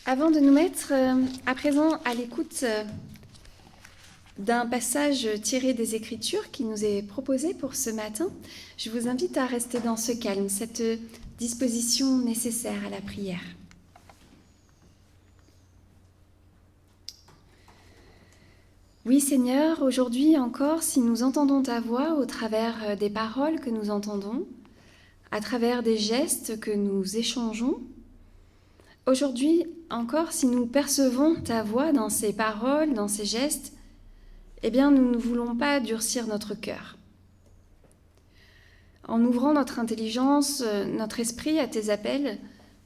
Avant de nous mettre à présent à l'écoute d'un passage tiré des Écritures qui nous est proposé pour ce matin, je vous invite à rester dans ce calme, cette disposition nécessaire à la prière. Oui Seigneur, aujourd'hui encore, si nous entendons ta voix au travers des paroles que nous entendons, à travers des gestes que nous échangeons, aujourd'hui encore, si nous percevons ta voix dans ces paroles, dans ces gestes, eh bien, nous ne voulons pas durcir notre cœur. En ouvrant notre intelligence, notre esprit à tes appels,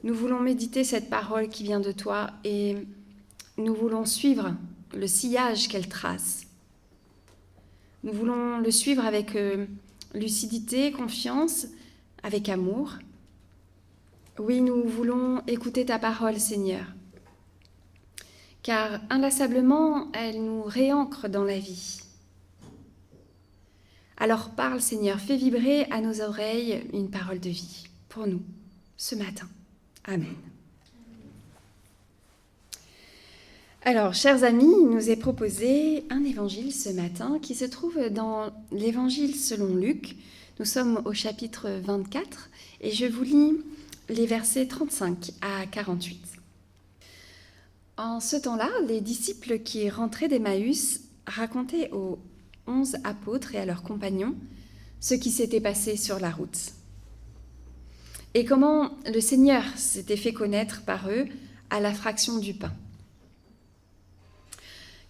nous voulons méditer cette parole qui vient de toi et nous voulons suivre le sillage qu'elle trace. Nous voulons le suivre avec lucidité, confiance, avec amour. Oui, nous voulons écouter ta parole, Seigneur, car inlassablement, elle nous réancre dans la vie. Alors parle, Seigneur, fais vibrer à nos oreilles une parole de vie pour nous ce matin. Amen. Alors, chers amis, il nous est proposé un évangile ce matin qui se trouve dans l'évangile selon Luc. Nous sommes au chapitre 24 et je vous lis les versets 35 à 48. En ce temps-là, les disciples qui rentraient d'Emmaüs racontaient aux 11 apôtres et à leurs compagnons ce qui s'était passé sur la route et comment le Seigneur s'était fait connaître par eux à la fraction du pain.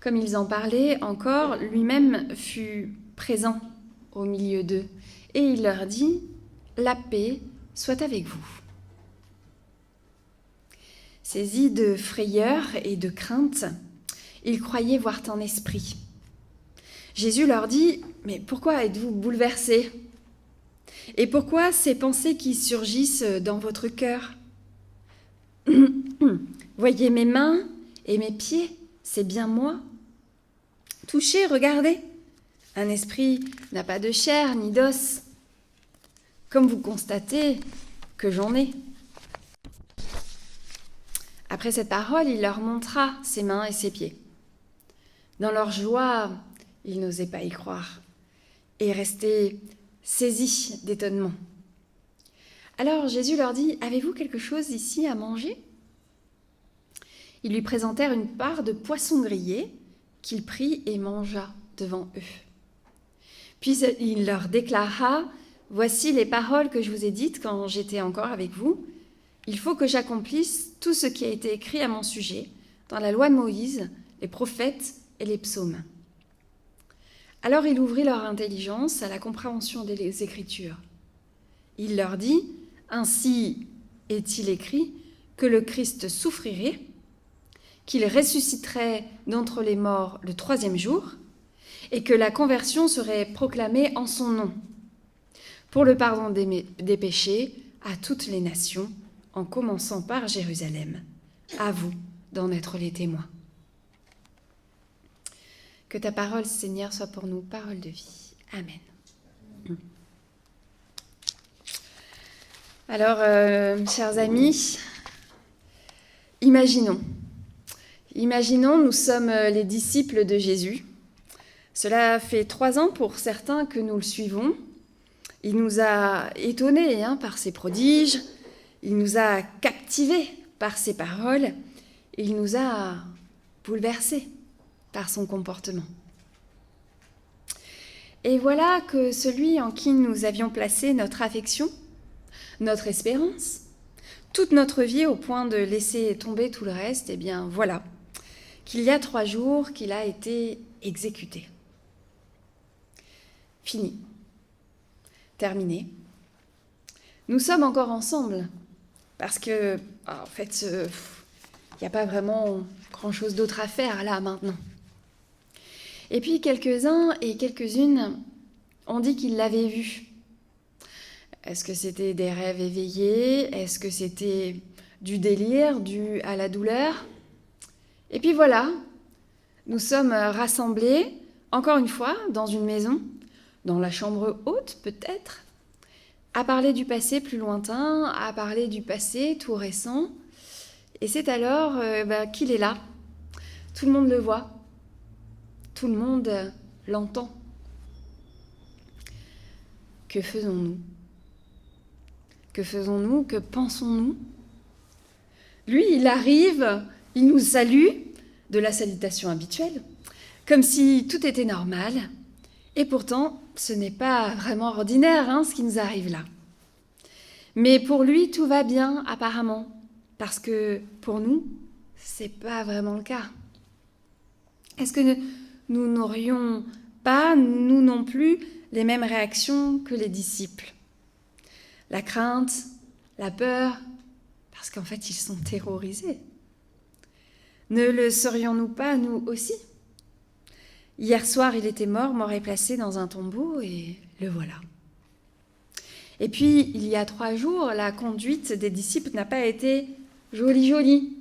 Comme ils en parlaient encore, lui-même fut présent au milieu d'eux et il leur dit « La paix soit avec vous ». Saisis de frayeur et de crainte, ils croyaient voir un esprit. Jésus leur dit « Mais pourquoi êtes-vous bouleversés ? Et pourquoi ces pensées qui surgissent dans votre cœur ? Voyez mes mains et mes pieds, c'est bien moi. Touchez, regardez. Un esprit n'a pas de chair ni d'os, comme vous constatez que j'en ai. » Après cette parole, il leur montra ses mains et ses pieds. Dans leur joie, ils n'osaient pas y croire et restaient saisis d'étonnement. Alors Jésus leur dit « Avez-vous quelque chose ici à manger ?» Ils lui présentèrent une part de poisson grillé qu'il prit et mangea devant eux. Puis il leur déclara « Voici les paroles que je vous ai dites quand j'étais encore avec vous. Il faut que j'accomplisse tout ce qui a été écrit à mon sujet dans la loi de Moïse, les prophètes et les psaumes. » Alors il ouvrit leur intelligence à la compréhension des Écritures. Il leur dit « Ainsi est-il écrit que le Christ souffrirait, qu'il ressusciterait d'entre les morts le 3e jour, et que la conversion serait proclamée en son nom, pour le pardon des péchés à toutes les nations, en commençant par Jérusalem. À vous d'en être les témoins. » Que ta parole, Seigneur, soit pour nous parole de vie. Amen. Alors, chers amis, imaginons, nous sommes les disciples de Jésus. Cela fait 3 ans pour certains que nous le suivons. Il nous a étonnés par ses prodiges, il nous a captivés par ses paroles, il nous a bouleversés par son comportement. Et voilà que celui en qui nous avions placé notre affection, notre espérance, toute notre vie au point de laisser tomber tout le reste, eh bien voilà, qu'il y a 3 jours qu'il a été exécuté. Fini. Terminé. Nous sommes encore ensemble parce que, en fait, il n'y a pas vraiment grand-chose d'autre à faire là maintenant. Et puis quelques-uns et quelques-unes ont dit qu'ils l'avaient vu. Est-ce que c'était des rêves éveillés ? Est-ce que c'était du délire dû à la douleur ? Et puis voilà, nous sommes rassemblés, encore une fois, dans une maison, dans la chambre haute peut-être, à parler du passé plus lointain, à parler du passé tout récent, Et c'est alors qu'il est là. Tout le monde le voit. Tout le monde l'entend. Que faisons-nous ? Que faisons-nous ? Que pensons-nous ? Lui, il arrive, il nous salue de la salutation habituelle, comme si tout était normal. Et pourtant, ce n'est pas vraiment ordinaire ce qui nous arrive là. Mais pour lui, tout va bien apparemment, parce que pour nous, c'est pas vraiment le cas. Est-ce que nous n'aurions pas, nous non plus, les mêmes réactions que les disciples ? La crainte, la peur, parce qu'en fait, ils sont terrorisés. Ne le serions-nous pas, nous aussi ? Hier soir, il était mort et placé dans un tombeau, et le voilà. Et puis, il y a 3 jours, la conduite des disciples n'a pas été jolie.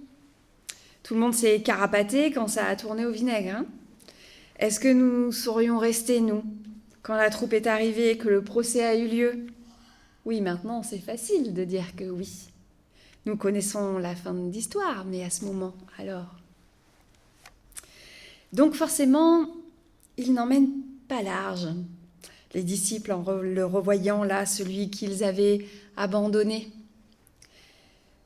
Tout le monde s'est carapaté quand ça a tourné au vinaigre. Est-ce que nous saurions rester, nous, quand la troupe est arrivée et que le procès a eu lieu ? Oui, maintenant, c'est facile de dire que oui. Nous connaissons la fin de l'histoire, mais à ce moment, alors ? Donc forcément, il n'emmène pas large. Les disciples, en le revoyant là, celui qu'ils avaient abandonné.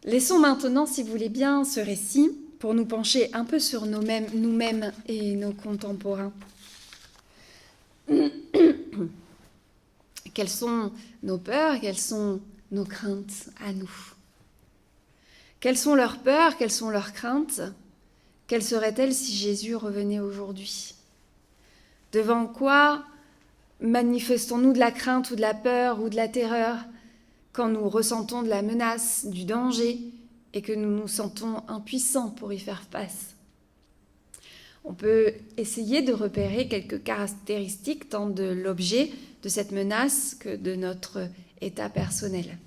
Laissons maintenant, si vous voulez bien, ce récit pour nous pencher un peu sur nous-mêmes et nos contemporains. Quelles sont nos peurs, quelles sont nos craintes à nous ? Quelles sont leurs peurs, quelles sont leurs craintes ? Quelles seraient-elles si Jésus revenait aujourd'hui ? Devant quoi manifestons-nous de la crainte ou de la peur ou de la terreur quand nous ressentons de la menace, du danger et que nous nous sentons impuissants pour y faire face ? On peut essayer de repérer quelques caractéristiques tant de l'objet de cette menace que de notre état personnel.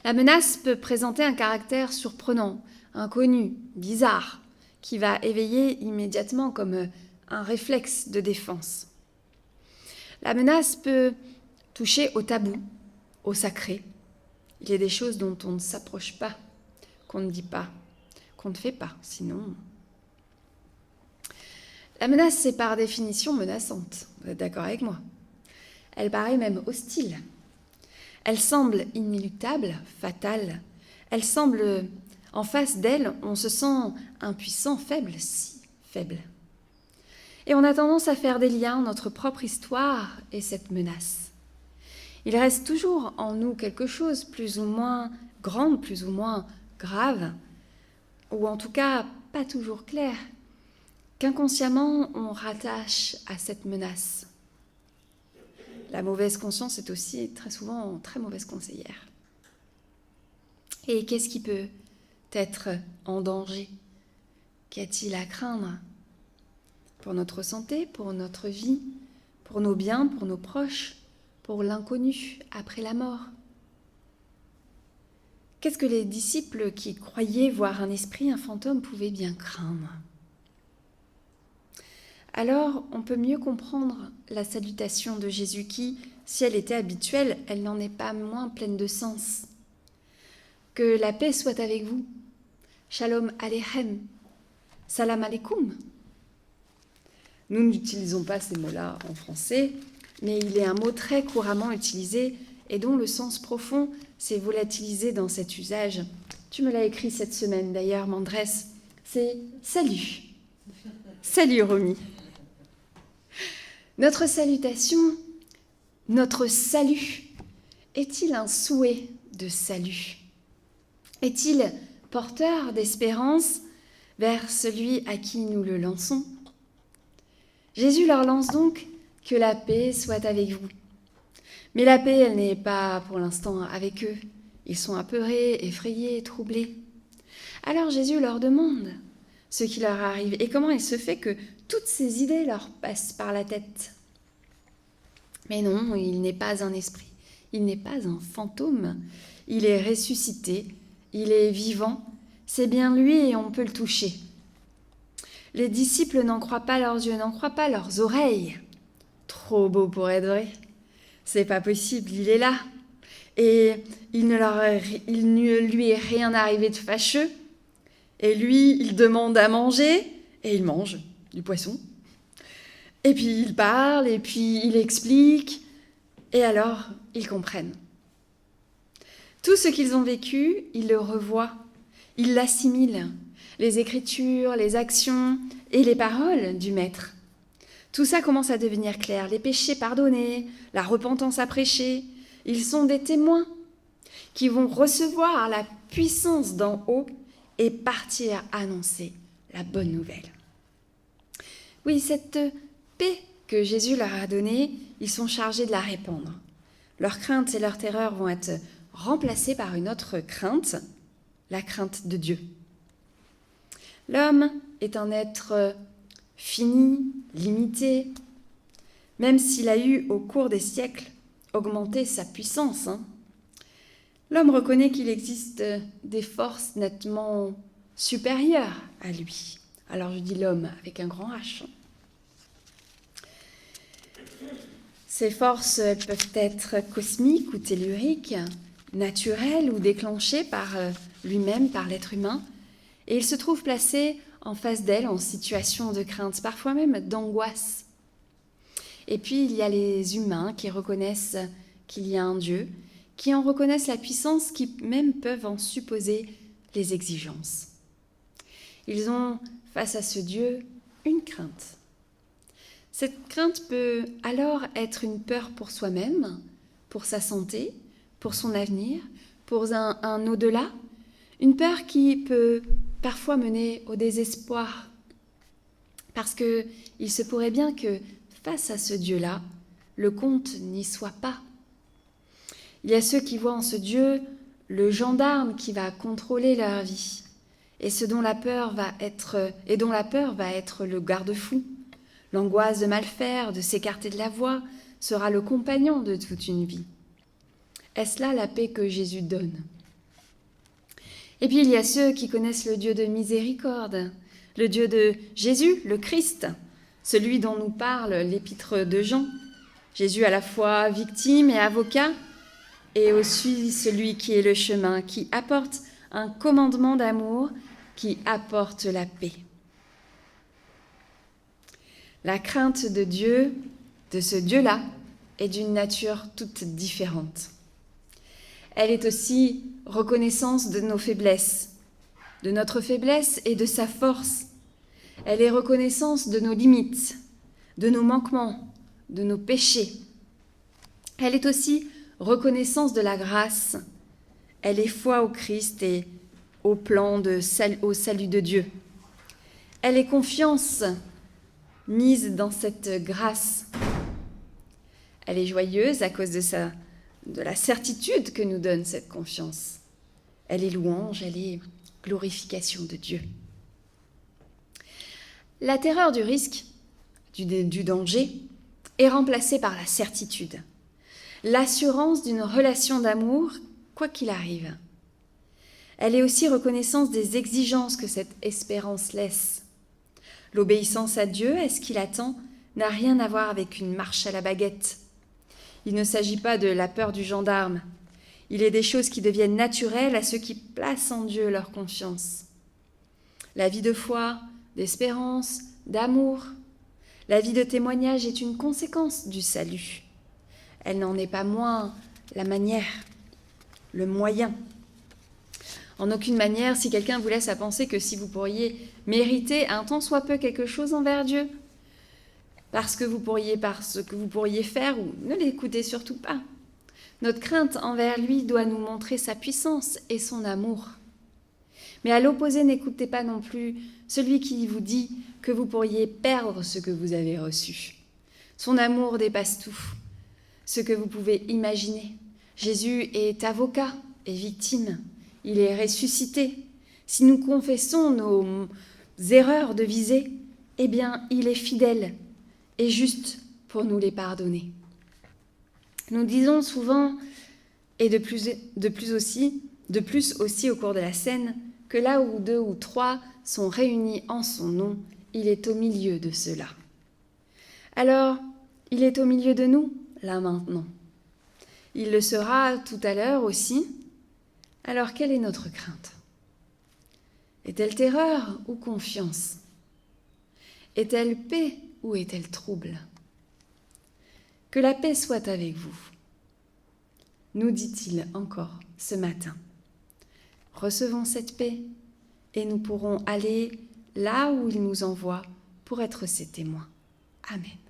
La menace peut présenter un caractère surprenant, inconnu, bizarre, qui va éveiller immédiatement comme un réflexe de défense. La menace peut toucher au tabou, au sacré. Il y a des choses dont on ne s'approche pas, qu'on ne dit pas, qu'on ne fait pas, sinon... La menace, c'est par définition menaçante, vous êtes d'accord avec moi ? Elle paraît même hostile. Elle semble inéluctable, fatale. Elle semble, en face d'elle, on se sent impuissant, faible, si faible. Et on a tendance à faire des liens entre notre propre histoire et cette menace. Il reste toujours en nous quelque chose plus ou moins grand, plus ou moins grave, ou en tout cas pas toujours clair, qu'inconsciemment on rattache à cette menace. La mauvaise conscience est aussi très souvent très mauvaise conseillère. Et qu'est-ce qui peut être en danger ? Qu'y a-t-il à craindre ? Pour notre santé, pour notre vie, pour nos biens, pour nos proches, pour l'inconnu après la mort ? Qu'est-ce que les disciples qui croyaient voir un esprit, un fantôme, pouvaient bien craindre ? Alors, on peut mieux comprendre la salutation de Jésus qui, si elle était habituelle, elle n'en est pas moins pleine de sens. Que la paix soit avec vous. Shalom aleichem. Salam alaikum. Nous n'utilisons pas ces mots-là en français, mais il est un mot très couramment utilisé et dont le sens profond s'est volatilisé dans cet usage. Tu me l'as écrit cette semaine d'ailleurs, Mandress. C'est « Salut ». Salut Romy. Notre salutation, notre salut, est-il un souhait de salut ? Est-il porteur d'espérance vers celui à qui nous le lançons ? Jésus leur lance donc « Que la paix soit avec vous ». Mais la paix, elle n'est pas pour l'instant avec eux. Ils sont apeurés, effrayés, troublés. Alors Jésus leur demande ce qui leur arrive et comment il se fait que toutes ces idées leur passent par la tête. Mais non, il n'est pas un esprit, il n'est pas un fantôme, il est ressuscité, il est vivant, c'est bien lui et on peut le toucher. Les disciples n'en croient pas leurs yeux, n'en croient pas leurs oreilles. Trop beau pour être vrai. C'est pas possible, il est là. et il ne lui est rien arrivé de fâcheux. Et lui, il demande à manger, et il mange du poisson. Et puis il parle, et puis il explique, et alors ils comprennent. Tout ce qu'ils ont vécu, ils le revoient, ils l'assimilent, les écritures, les actions et les paroles du Maître. Tout ça commence à devenir clair, les péchés pardonnés, la repentance à prêcher. Ils sont des témoins qui vont recevoir la puissance d'en haut et partir annoncer la bonne nouvelle. Oui, cette paix que Jésus leur a donnée, ils sont chargés de la répandre. Leurs craintes et leurs terreurs vont être remplacées par une autre crainte, la crainte de Dieu. L'homme est un être fini, limité, même s'il a eu au cours des siècles augmenté sa puissance. L'homme reconnaît qu'il existe des forces nettement supérieures à lui. Alors je dis l'homme avec un grand H. Ces forces peuvent être cosmiques ou telluriques, naturelles ou déclenchées par lui-même, par l'être humain, et il se trouve placé en face d'elle en situation de crainte, parfois même d'angoisse. Et puis il y a les humains qui reconnaissent qu'il y a un Dieu, qui en reconnaissent la puissance, qui même peuvent en supposer les exigences. Ils ont, face à ce Dieu, une crainte. Cette crainte peut alors être une peur pour soi-même, pour sa santé, pour son avenir, pour un au-delà, une peur qui peut parfois mener au désespoir, parce qu'il se pourrait bien que, face à ce Dieu-là, le compte n'y soit pas. Il y a ceux qui voient en ce Dieu le gendarme qui va contrôler leur vie, et dont la peur va être le garde-fou. L'angoisse de mal faire, de s'écarter de la voie, sera le compagnon de toute une vie. Est-ce là la paix que Jésus donne ? Et puis il y a ceux qui connaissent le Dieu de miséricorde, le Dieu de Jésus, le Christ, celui dont nous parle l'épître de Jean. Jésus à la fois victime et avocat, et aussi celui qui est le chemin, qui apporte un commandement d'amour, qui apporte la paix. La crainte de Dieu, de ce Dieu-là, est d'une nature toute différente. Elle est aussi reconnaissance de nos faiblesses, de notre faiblesse et de sa force. Elle est reconnaissance de nos limites, de nos manquements, de nos péchés. Elle est aussi reconnaissance de la grâce. Elle est foi au Christ et au salut de Dieu. Elle est confiance mise dans cette grâce. Elle est joyeuse à cause de la certitude que nous donne cette confiance. Elle est louange, elle est glorification de Dieu. La terreur du risque, du danger, est remplacée par la certitude, l'assurance d'une relation d'amour, quoi qu'il arrive. Elle est aussi reconnaissance des exigences que cette espérance laisse. L'obéissance à Dieu, est ce qu'il attend, n'a rien à voir avec une marche à la baguette. Il ne s'agit pas de la peur du gendarme. Il est des choses qui deviennent naturelles à ceux qui placent en Dieu leur confiance. La vie de foi, d'espérance, d'amour, la vie de témoignage est une conséquence du salut. Elle n'en est pas moins la manière, le moyen. En aucune manière, si quelqu'un vous laisse à penser que si vous pourriez mériter un tant soit peu quelque chose envers Dieu, par ce que vous pourriez faire, ou ne l'écoutez surtout pas. Notre crainte envers lui doit nous montrer sa puissance et son amour. Mais à l'opposé, n'écoutez pas non plus celui qui vous dit que vous pourriez perdre ce que vous avez reçu. Son amour dépasse tout, ce que vous pouvez imaginer. Jésus est avocat et victime. Il est ressuscité. Si nous confessons nos erreurs de visée, eh bien, il est fidèle et juste pour nous les pardonner. Nous disons souvent, et de plus aussi au cours de la scène, que là où 2 ou 3 sont réunis en son nom, il est au milieu de ceux-là. Alors, il est au milieu de nous, là maintenant. Il le sera tout à l'heure aussi. Alors quelle est notre crainte? Est-elle terreur ou confiance? Est-elle paix ou est-elle trouble? Que la paix soit avec vous, nous dit-il encore ce matin. Recevons cette paix et nous pourrons aller là où il nous envoie pour être ses témoins. Amen.